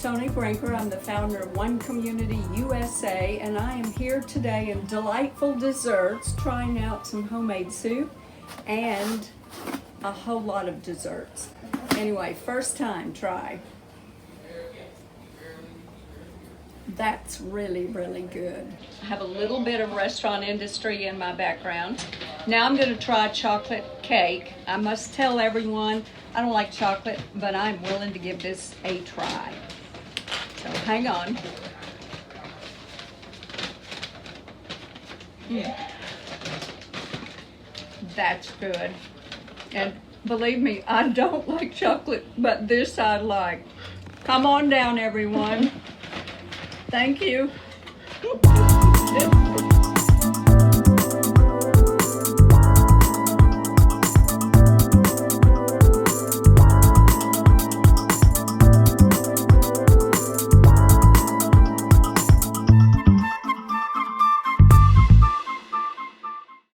Toni Brinker. I'm the founder of One Community USA, and I am here today in Delightful Desserts trying out some homemade soup and a whole lot of desserts. Anyway, first time try. That's really, really good. I have a little bit of restaurant industry in my background. Now I'm going to try chocolate cake. I must tell everyone I don't like chocolate, but I'm willing to give this a try. So hang on. That's good. And believe me, I don't like chocolate, but this I like. Come on down, everyone. Thank you.